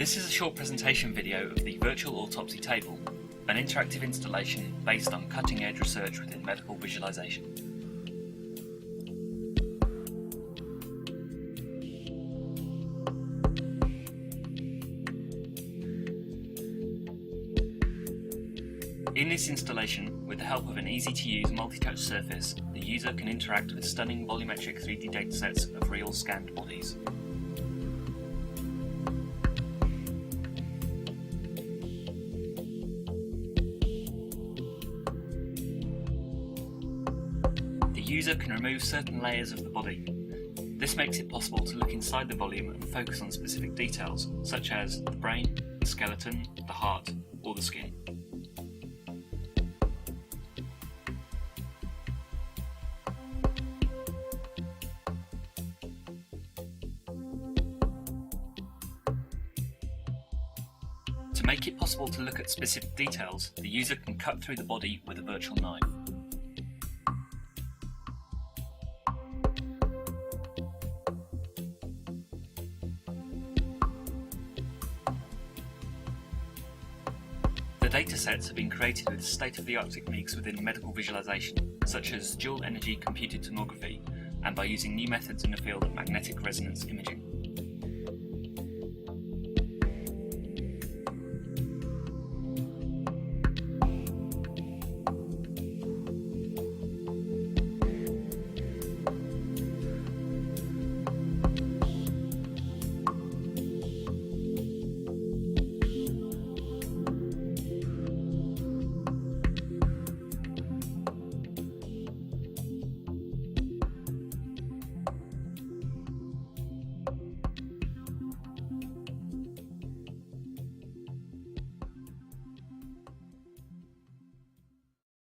This is a short presentation video of the Virtual Autopsy Table, an interactive installation based on cutting-edge research within medical visualization. In this installation, with the help of an easy-to-use multi-touch surface, the user can interact with stunning volumetric 3D datasets of real scanned bodies. The user can remove certain layers of the body. This makes it possible to look inside the volume and focus on specific details, such as the brain, the skeleton, the heart, or the skin. To make it possible to look at specific details, the user can cut through the body with a virtual knife. The datasets have been created with state-of-the-art techniques within medical visualization, such as dual energy computed tomography, and by using new methods in the field of magnetic resonance imaging.